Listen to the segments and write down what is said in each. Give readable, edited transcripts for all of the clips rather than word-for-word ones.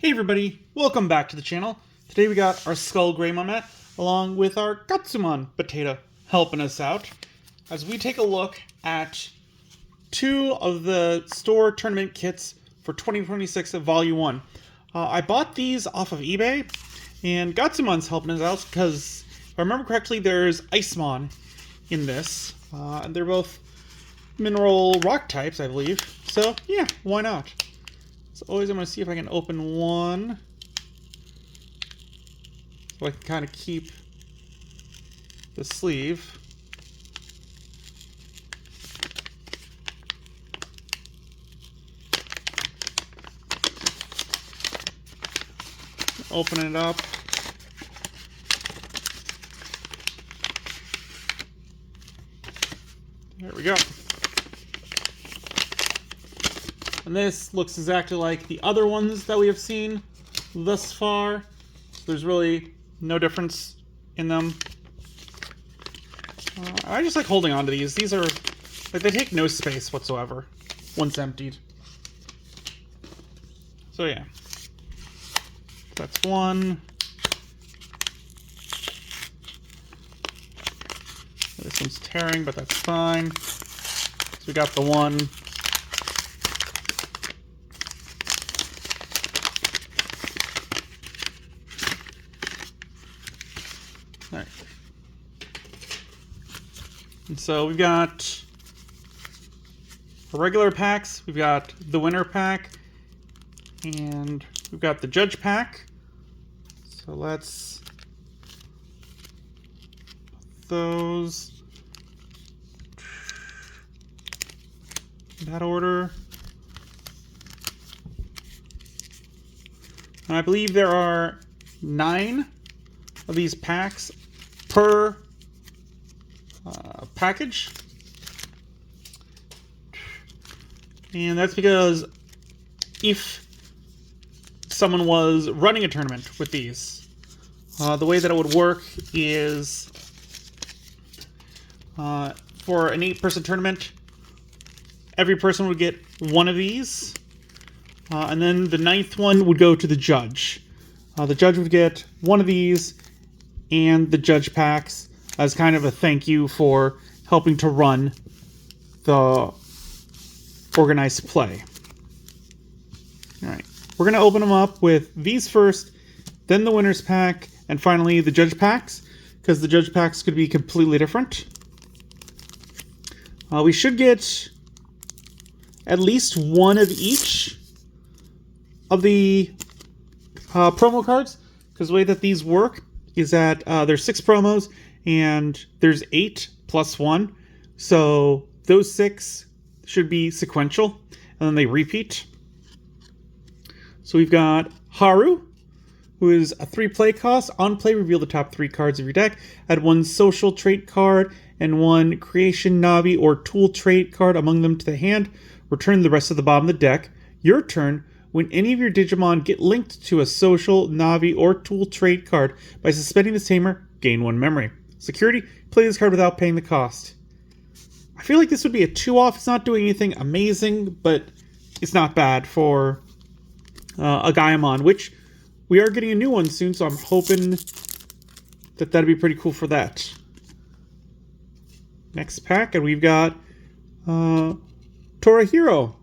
Hey everybody, welcome back to the channel. Today we got our Skull Greymon mat along with our Gatsumon potato helping us out as we take a look at two of the store tournament kits for 2026 at Vol.1. I bought these off of eBay and Gatsumon's helping us out because if I remember correctly there's Icemon in this. And they're both mineral rock types, I believe. So yeah, why not? As always, I'm going to see if I can open one so I can kind of keep the sleeve. Open it up. There we go. And this looks exactly like the other ones that we have seen thus far. There's really no difference in them. I just like holding on to these. These are, like, they take no space whatsoever once emptied. So yeah. That's one. This one's tearing, but that's fine. So we got the one. Alright. And so we've got regular packs, we've got the winner pack, and we've got the judge pack. So let's put those in that order. And I believe there are 9 of these packs per package, and that's because if someone was running a tournament with these, the way that it would work is for an 8-person tournament, every person would get one of these, and then the 9th one would go to the judge. The judge would get one of these and the judge packs as kind of a thank you for helping to run the organized play. Alright, we're going to open them up with these first, then the winner's pack, and finally the judge packs, because the judge packs could be completely different. We should get at least one of each of the promo cards, because the way that these work is that there's 6 promos and there's 8 plus 1, so those 6 should be sequential and then they repeat. So we've got Haru, who is a 3 play cost. On play, reveal the top 3 cards of your deck. Add 1 social trait card and 1 creation, Navi, or tool trait card among them to the hand. Return the rest of the bottom of the deck. Your turn. When any of your Digimon get linked to a social, Navi, or tool trait card, by suspending this tamer, gain 1 memory. Security, play this card without paying the cost. I feel like this would be a 2-off. It's not doing anything amazing, but it's not bad for a Gaimon, which we are getting a new one soon, so I'm hoping that that'd be pretty cool for that. Next pack, and we've got Torahiro.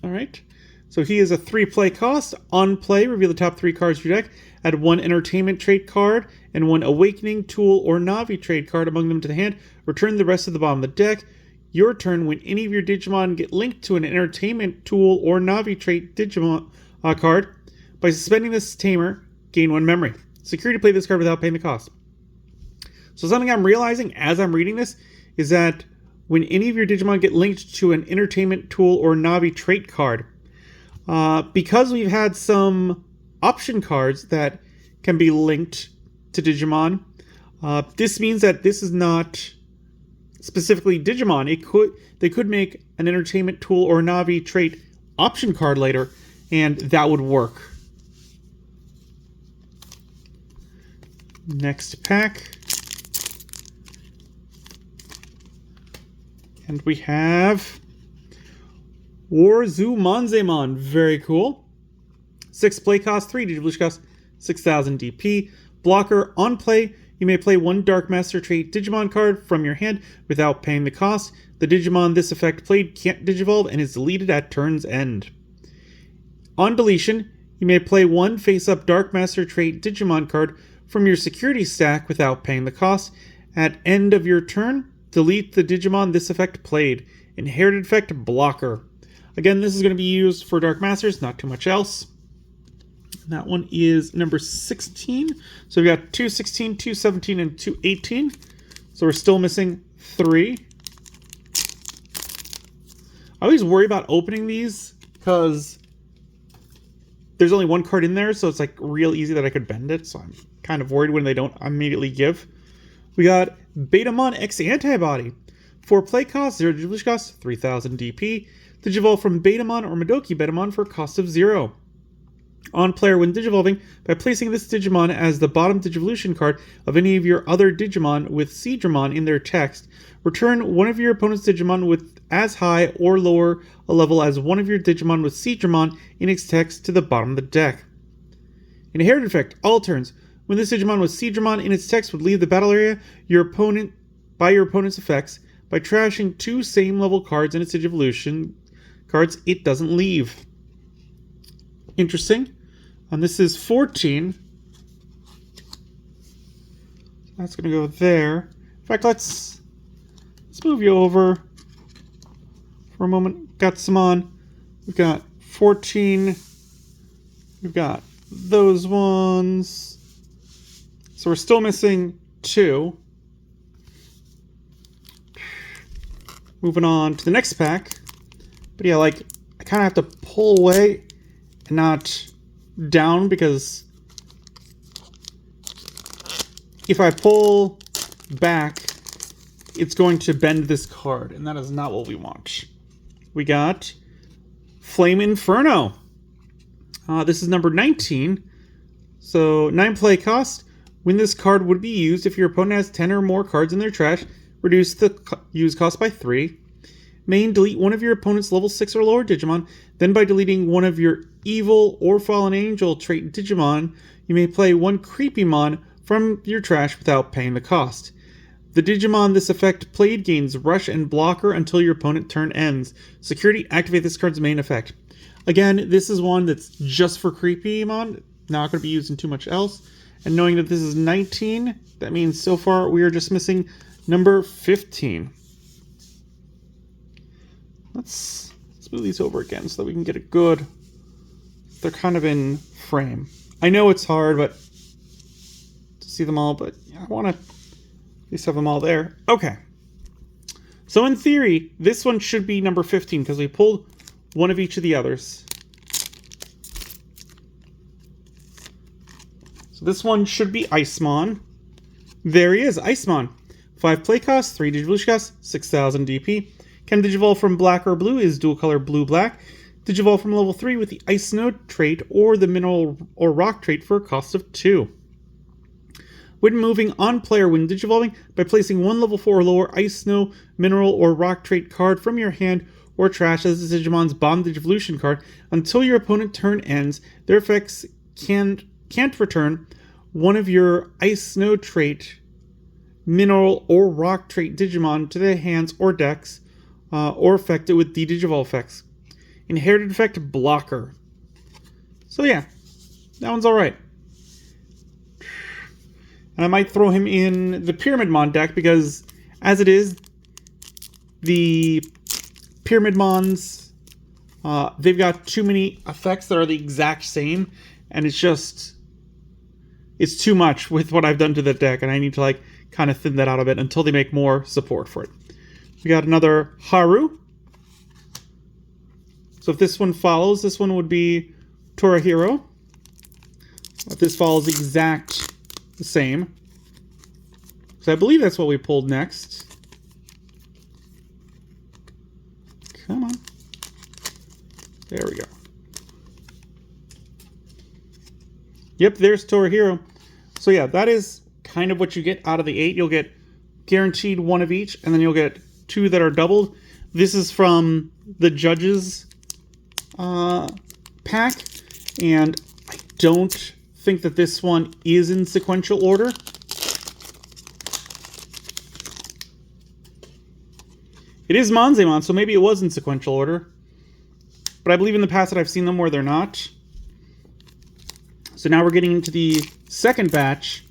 Alright. So he is a 3 play cost. On play, reveal the top 3 cards of your deck. Add 1 entertainment trait card and 1 awakening, tool, or Navi trait card among them to the hand. Return the rest of the bottom of the deck. Your turn. When any of your Digimon get linked to an entertainment, tool, or Navi trait Digimon card, by suspending this tamer, gain 1 memory. Security, play this card without paying the cost. So something I'm realizing as I'm reading this is that when any of your Digimon get linked to an entertainment, tool, or Navi trait card, because we've had some option cards that can be linked to Digimon, this means that this is not specifically Digimon. They could make an entertainment, tool, or Navi trait option card later, and that would work. Next pack. And we have Warzumanzemon. Very cool. 6 play cost, 3 Digivolution cost, 6,000 DP. Blocker, on play, you may play 1 Dark Master trait Digimon card from your hand without paying the cost. The Digimon this effect played can't Digivolve and is deleted at turn's end. On deletion, you may play 1 face-up Dark Master trait Digimon card from your security stack without paying the cost. At end of your turn, delete the Digimon this effect played. Inherited effect, Blocker. Again, this is going to be used for Dark Masters, not too much else. That one is number 16. So we've got 216, 217, and 218. So we're still missing 3. I always worry about opening these because there's only 1 card in there, so it's like real easy that I could bend it. So I'm kind of worried when they don't immediately give. We got Betamon X Antibody. 4 play cost, 0 Digivolution cost, 3,000 DP. Digivolve from Betamon or Madoki Betamon for a cost of 0. On player, when Digivolving, by placing this Digimon as the bottom Digivolution card of any of your other Digimon with Seedramon in their text, return one of your opponent's Digimon with as high or lower a level as one of your Digimon with Seedramon in its text to the bottom of the deck. Inherited effect, all turns. When this Digimon with Seedramon in its text would leave the battle area, your opponent's effects, by trashing 2 same level cards in its Digivolution cards, it doesn't leave. Interesting. And this is 14. That's going to go there. In fact, let's move you over for a moment. Got some on. We've got 14. We've got those ones. So we're still missing 2. Moving on to the next pack. But yeah, like, I kind of have to pull away and not down, because if I pull back, it's going to bend this card, and that is not what we want. We got Flame Inferno. This is number 19. So 9 play cost. When this card would be used, if your opponent has 10 or more cards in their trash, reduce the use cost by 3. Main, delete one of your opponent's level 6 or lower Digimon. Then by deleting one of your Evil or Fallen Angel trait Digimon, you may play 1 Creepymon from your trash without paying the cost. The Digimon this effect played gains Rush and Blocker until your opponent's turn ends. Security, activate this card's main effect. Again, this is one that's just for Creepymon, not going to be used in too much else. And knowing that this is 19, that means so far we are just missing number 15. Let's move these over again so that we can get a good... They're kind of in frame. I know it's hard, but to see them all, but I want to at least have them all there. Okay. So in theory, this one should be number 15 because we pulled one of each of the others. So this one should be Icemon. There he is, Icemon. 5 play cost, 3 Digivolution cost, 6,000 DP. Can Digivolve from black or blue, is dual color blue-black. Digivolve from level 3 with the Ice Snow trait or the Mineral or Rock trait for a cost of 2. When moving on player when Digivolving, by placing 1 level 4 or lower Ice Snow, Mineral, or Rock trait card from your hand or trash as the Digimon's bomb Digivolution card until your opponent's turn ends, their effects can't return one of your Ice Snow trait, Mineral, or Rock trait Digimon to their hands or decks, or affect it with the Digivolve effects. Inherited effect, Blocker. So yeah, that one's alright. And I might throw him in the Pyramidmon deck because, as it is, the Pyramidmons, they've got too many effects that are the exact same, and it's too much with what I've done to the deck, and I need to like kind of thin that out a bit until they make more support for it. We got another Haru. So if this one follows, this one would be Torahiro. If this follows the same. So I believe that's what we pulled next. Come on. There we go. Yep, there's Torahiro. So yeah, that is kind of what you get out of the 8. You'll get guaranteed 1 of each, and then you'll get 2 that are doubled. This is from the Judges pack, And I don't think that this one is in sequential order. It is Monzemon, so maybe it was in sequential order. But I believe in the past that I've seen them where they're not. So now we're getting into the second batch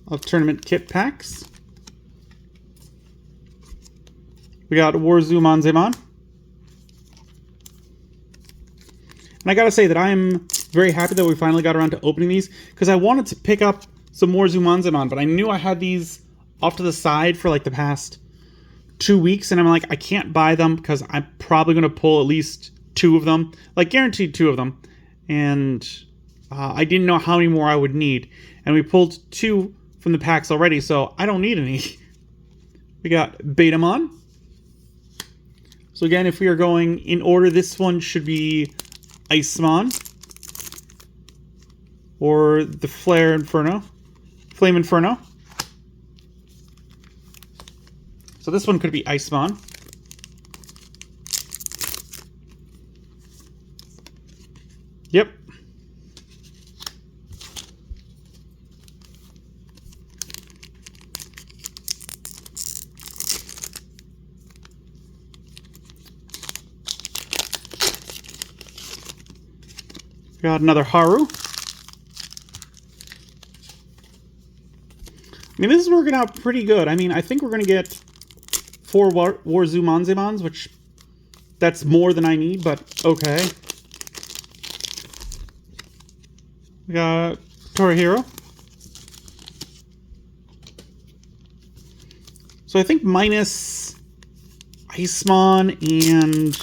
of tournament kit packs. We got Warzoo Monzemon. And I gotta say that I am very happy that we finally got around to opening these, because I wanted to pick up some more Zumonzemon, but I knew I had these off to the side for like the past 2 weeks, and I'm like, I can't buy them because I'm probably going to pull at least 2 of them, like guaranteed 2 of them, and I didn't know how many more I would need, and we pulled 2 from the packs already, so I don't need any. We got Betamon. So again, if we are going in order, this one should be Icemon, or the Flame Inferno. So this one could be Icemon. Yep. Got another Haru. I mean, this is working out pretty good. I mean, I think we're going to get 4 Warzoo Monzemons, which that's more than I need, but okay. We got Torihiro. So I think minus Icemon and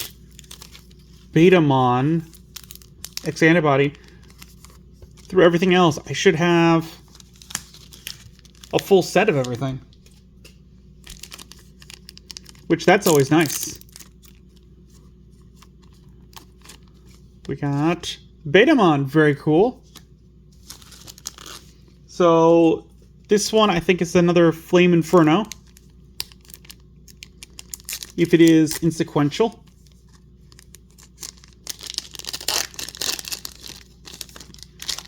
Betamon, X-Antibody, through everything else, I should have a full set of everything. Which, that's always nice. We got Betamon, very cool. So, this one I think is another Flame Inferno. If it is insequential.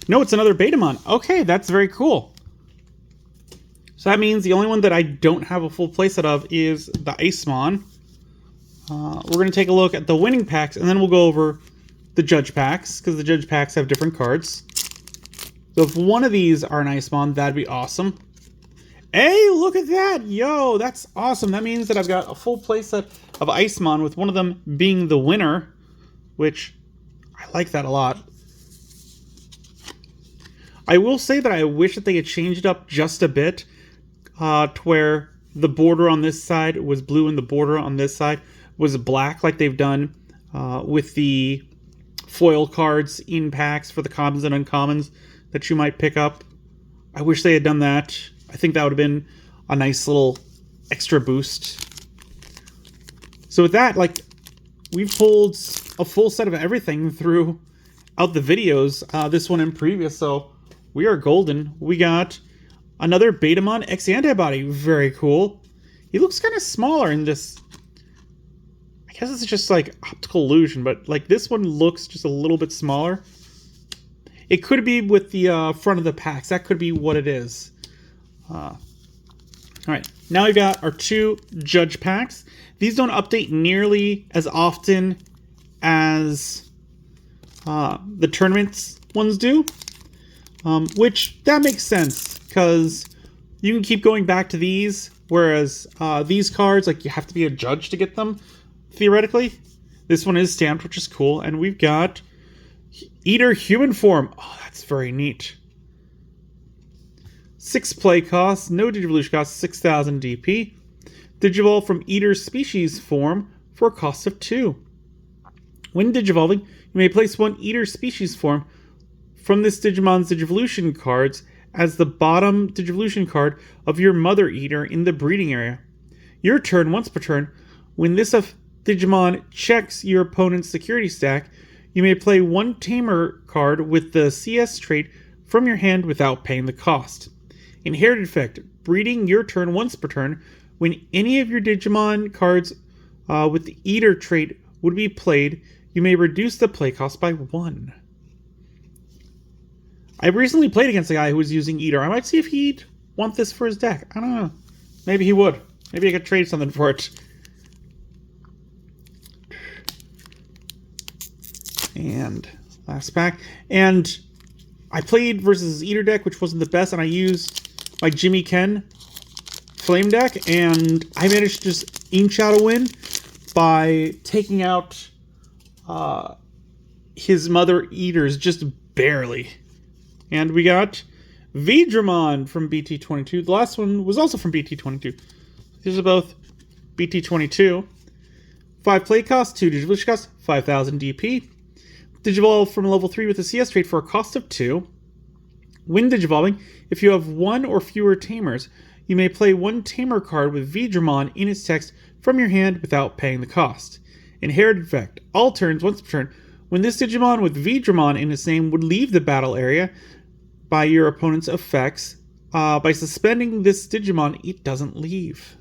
No, it's another Betamon. Okay, that's very cool. So that means the only one that I don't have a full playset of is the Icemon. We're going to take a look at the winning packs, and then we'll go over the judge packs, because the judge packs have different cards. So if one of these are an Icemon, that'd be awesome. Hey, look at that! Yo, that's awesome. That means that I've got a full playset of Icemon, with one of them being the winner, which I like that a lot. I will say that I wish that they had changed it up just a bit, to where the border on this side was blue and the border on this side was black, like they've done with the foil cards in packs for the commons and uncommons that you might pick up. I wish they had done that. I think that would have been a nice little extra boost. So with that, like, we've pulled a full set of everything throughout the videos, this one and previous, so we are golden. We got another Betamon X-Antibody. Very cool. He looks kind of smaller in this. I guess it's just like optical illusion, but like this one looks just a little bit smaller. It could be with the front of the packs. That could be what it is. All right, now we've got our 2 judge packs. These don't update nearly as often as the tournaments ones do. Which, that makes sense, because you can keep going back to these, whereas these cards, like, you have to be a judge to get them, theoretically. This one is stamped, which is cool, and we've got Eater Human Form. Oh, that's very neat. 6 play costs, no Digivolution cost, 6,000 DP. Digivolve from Eater Species Form for a cost of 2. When Digivolving, you may place 1 Eater Species Form from this Digimon's Digivolution cards as the bottom Digivolution card of your Mother Eater in the breeding area. Your turn, once per turn, when this Digimon checks your opponent's security stack, you may play 1 Tamer card with the CS trait from your hand without paying the cost. Inherited effect, breeding your turn once per turn, when any of your Digimon cards with the Eater trait would be played, you may reduce the play cost by 1. I recently played against a guy who was using Eater. I might see if he'd want this for his deck. I don't know. Maybe he would. Maybe I could trade something for it. And last pack. And I played versus his Eater deck, which wasn't the best, and I used my Jimmy Ken Flame deck, and I managed to just inch out a win by taking out his Mother Eaters just barely. And we got Digimon from BT22. The last one was also from BT22. These are both BT22. 5 play cost, 2 Digivolution cost, 5,000 DP. Digivolve from level 3 with a CS trait for a cost of 2. When Digivolving, if you have 1 or fewer Tamers, you may play 1 Tamer card with Digimon in its text from your hand without paying the cost. Inherited effect. All turns, once per turn, when this Digimon with Digimon in its name would leave the battle area by your opponent's effects, by suspending this Digimon, it doesn't leave.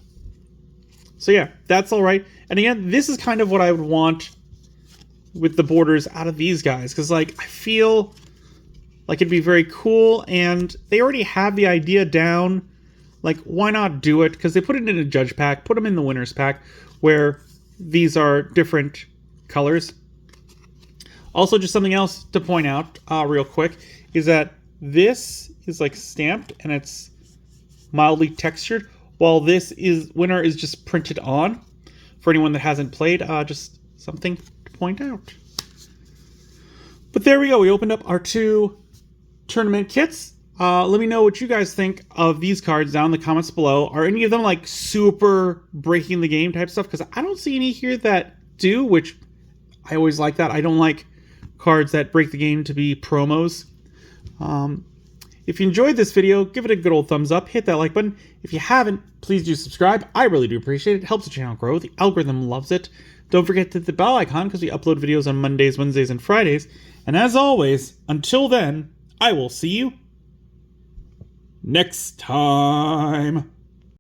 So yeah, that's alright. And again, this is kind of what I would want with the borders out of these guys, because like I feel like it'd be very cool, and they already have the idea down. Like, why not do it? Because they put it in a judge pack, put them in the winners pack, where these are different colors. Also, just something else to point out real quick is that this is like stamped and it's mildly textured, while this is winner is just printed on. For anyone that hasn't played, just something to point out. But there we go. We opened up our 2 tournament kits. Let me know what you guys think of these cards down in the comments below. Are any of them like super breaking the game type stuff? Because I don't see any here that do, which I always like that. I don't like cards that break the game to be promos. If you enjoyed this video, give it a good old thumbs up. Hit that like button. If you haven't, please do subscribe. I really do appreciate it. It helps the channel grow. The algorithm loves it. Don't forget to hit the bell icon because we upload videos on Mondays, Wednesdays, and Fridays. And as always, until then, I will see you next time.